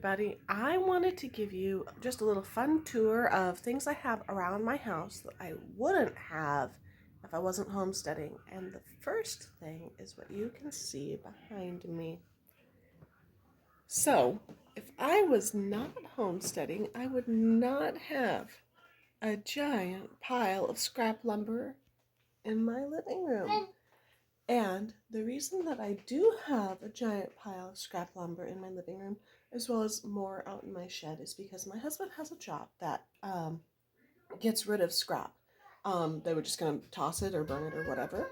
everybody. I wanted to give you just a little fun tour of things I have around my house that I wouldn't have if I wasn't homesteading. And the first thing is what you can see behind me. So, if I was not homesteading, I would not have a giant pile of scrap lumber in my living room. And the reason that I do have a giant pile of scrap lumber in my living room, as well as more out in my shed, is because my husband has a job that gets rid of scrap. They were just going to toss it or burn it or whatever.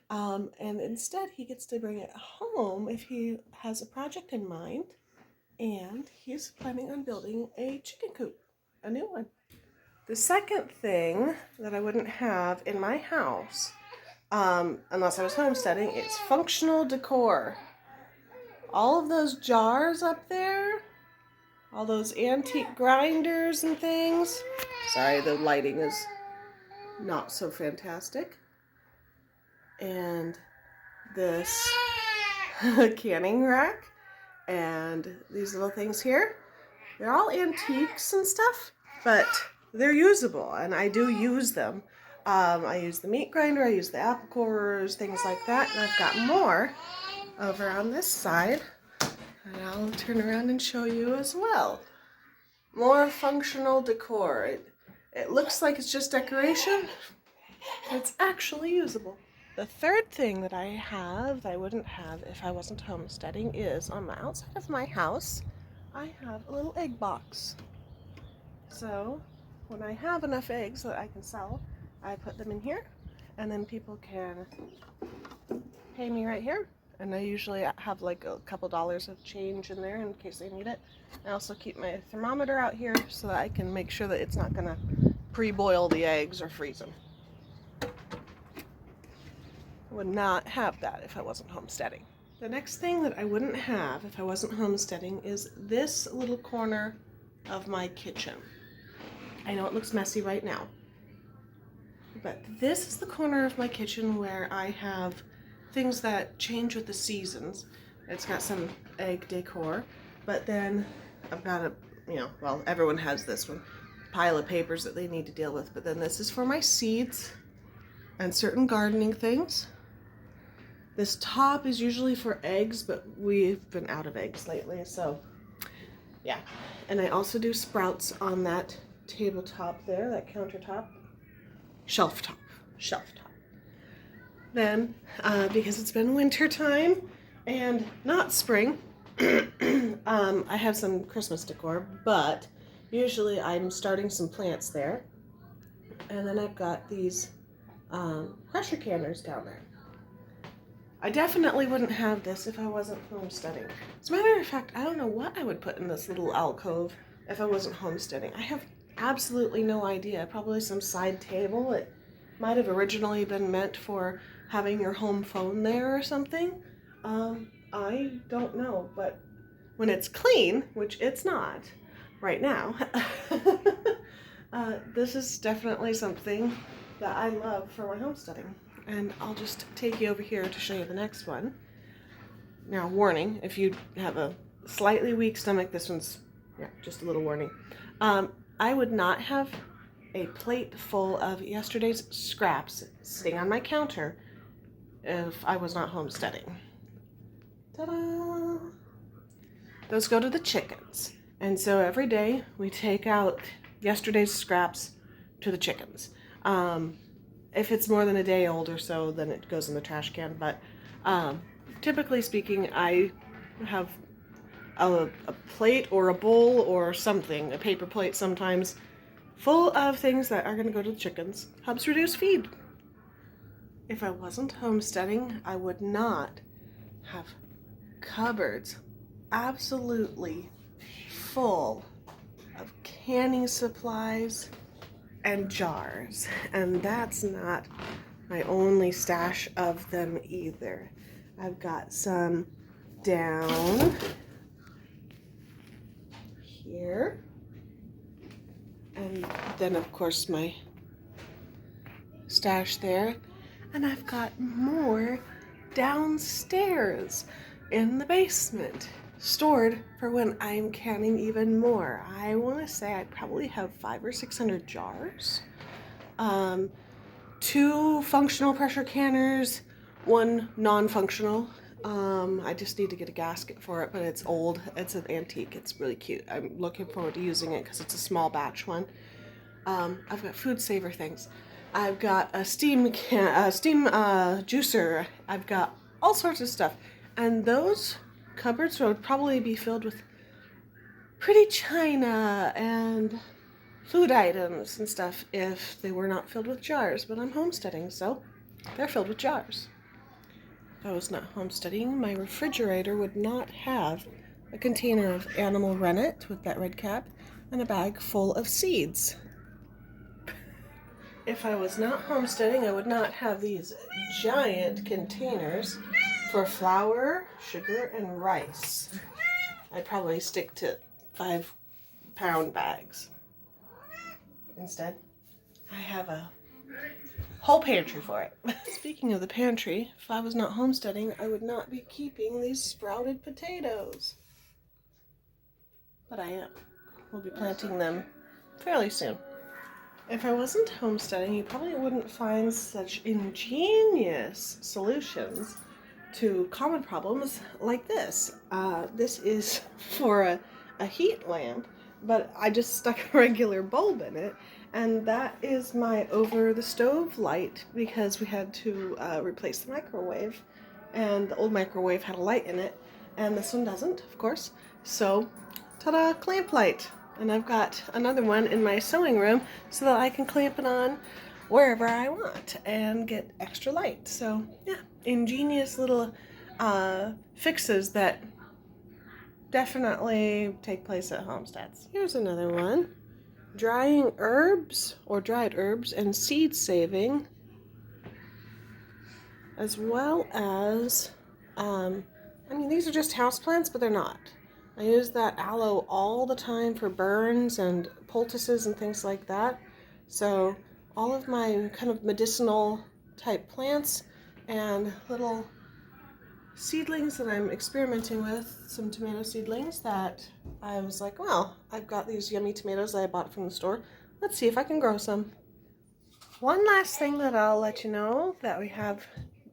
And instead, he gets to bring it home if he has a project in mind. And he's planning on building a chicken coop, a new one. The second thing that I wouldn't have in my house, unless I was homesteading, it's functional decor. All of those jars up there, all those antique grinders and things. Sorry, the lighting is not so fantastic. And this canning rack and these little things here. They're all antiques and stuff, but they're usable, and I do use them. I use the meat grinder, I use the apple corers, things like that, and I've got more over on this side, and I'll turn around and show you as well. More functional decor. It looks like it's just decoration, but it's actually usable. The third thing that I wouldn't have if I wasn't homesteading, is on the outside of my house, I have a little egg box. So when I have enough eggs that I can sell, I put them in here, and then people can pay me right here. And I usually have like a couple dollars of change in there in case they need it. I also keep my thermometer out here so that I can make sure that it's not going to pre-boil the eggs or freeze them. I would not have that if I wasn't homesteading. The next thing that I wouldn't have if I wasn't homesteading is this little corner of my kitchen. I know it looks messy right now, but this is the corner of my kitchen where I have things that change with the seasons. It's got some egg decor, but then I've got well, everyone has this one, pile of papers that they need to deal with, but then this is for my seeds and certain gardening things. This top is usually for eggs, but we've been out of eggs lately, so yeah. And I also do sprouts on that tabletop there, that countertop, shelf top. Then, because it's been winter time and not spring, I have some Christmas decor, but usually I'm starting some plants there. And then I've got these pressure canners down there. I definitely wouldn't have this if I wasn't homesteading. As a matter of fact, I don't know what I would put in this little alcove if I wasn't homesteading. I have absolutely no idea. Probably some side table. It might have originally been meant for having your home phone there or something. I don't know, but when it's clean, which it's not right now, this is definitely something that I love for my homesteading. And I'll just take you over here to show you the next one. Now, warning, if you have a slightly weak stomach, this one's, just a little warning. I would not have a plate full of yesterday's scraps sitting on my counter if I was not homesteading. Ta-da! Those go to the chickens. And so every day we take out yesterday's scraps to the chickens. If it's more than a day old or so, then it goes in the trash can. But typically speaking, I have a plate or a bowl or something, a paper plate sometimes, full of things that are going to go to the chickens. Helps reduce feed. If I wasn't homesteading, I would not have cupboards absolutely full of canning supplies and jars, and that's not my only stash of them either. I've got some down here, and then of course my stash there, and I've got more downstairs in the basement. stored for when I'm canning even more. I want to say I probably have 500 or 600 jars. 2 functional pressure canners, 1 non-functional. I just need to get a gasket for it, but it's old. It's an antique. It's really cute. I'm looking forward to using it because it's a small batch one. I've got food saver things. I've got a steam juicer. I've got all sorts of stuff. And those cupboards would probably be filled with pretty china and food items and stuff if they were not filled with jars. But I'm homesteading, so they're filled with jars. If I was not homesteading, my refrigerator would not have a container of animal rennet with that red cap and a bag full of seeds. If I was not homesteading, I would not have these giant containers for flour, sugar, and rice. I'd probably stick to 5-pound bags. Instead, I have a whole pantry for it. Speaking of the pantry, if I was not homesteading, I would not be keeping these sprouted potatoes. But I am. We'll be planting them fairly soon. If I wasn't homesteading, you probably wouldn't find such ingenious solutions to common problems like this. This is for a heat lamp, but I just stuck a regular bulb in it, and that is my over the stove light because we had to replace the microwave, and the old microwave had a light in it, and this one doesn't, of course. So, ta-da, clamp light. And I've got another one in my sewing room so that I can clamp it on wherever I want and get extra light. So yeah, ingenious little fixes that definitely take place at homesteads. Here's another one. Drying herbs or dried herbs and seed saving, as well as, these are just houseplants, but they're not. I use that aloe all the time for burns and poultices and things like that. So all of my kind of medicinal type plants and little seedlings that I'm experimenting with, some tomato seedlings that I was like, well, I've got these yummy tomatoes that I bought from the store. Let's see if I can grow some. One last thing that I'll let you know that we have,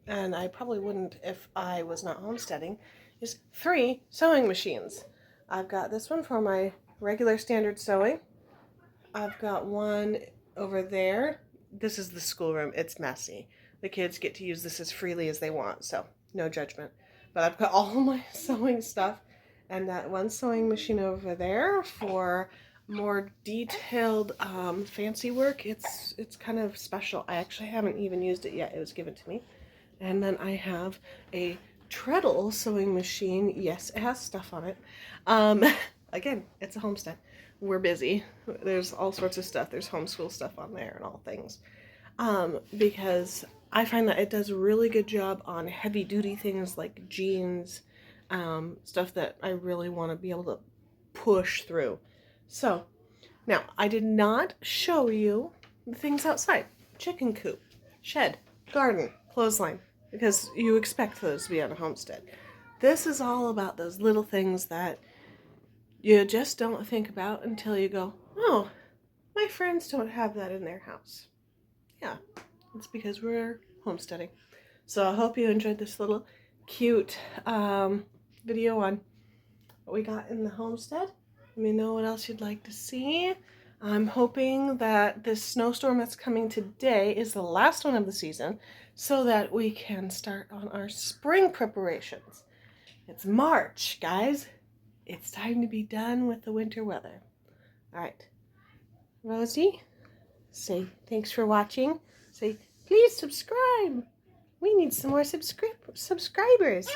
and I probably wouldn't if I was not homesteading, is 3 sewing machines. I've got this one for my regular standard sewing. I've got one over there. This is the schoolroom. It's messy. The kids get to use this as freely as they want, so no judgment. But I've got all my sewing stuff, and that one sewing machine over there for more detailed fancy work. It's kind of special. I actually haven't even used it yet. It was given to me. And then I have a treadle sewing machine. Yes, it has stuff on it. Again, it's a homestead. We're busy. There's all sorts of stuff. There's homeschool stuff on there and all things. Because I find that it does a really good job on heavy duty things like jeans, stuff that I really want to be able to push through. So, now, I did not show you the things outside. Chicken coop, shed, garden, clothesline, because you expect those to be on a homestead. This is all about those little things that you just don't think about until you go, oh, my friends don't have that in their house. Yeah, it's because we're homesteading. So I hope you enjoyed this little cute video on what we got in the homestead. Let me know what else you'd like to see. I'm hoping that this snowstorm that's coming today is the last one of the season so that we can start on our spring preparations. It's March, guys. It's time to be done with the winter weather. All right. Rosie, say thanks for watching. Say, please subscribe. We need some more subscribers.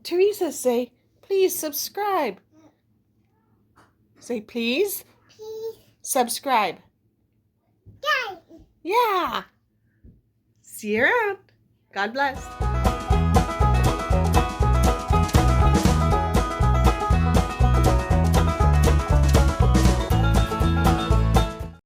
Teresa, say, please subscribe. Say, please. Please. Subscribe. Yeah. See you around. God bless.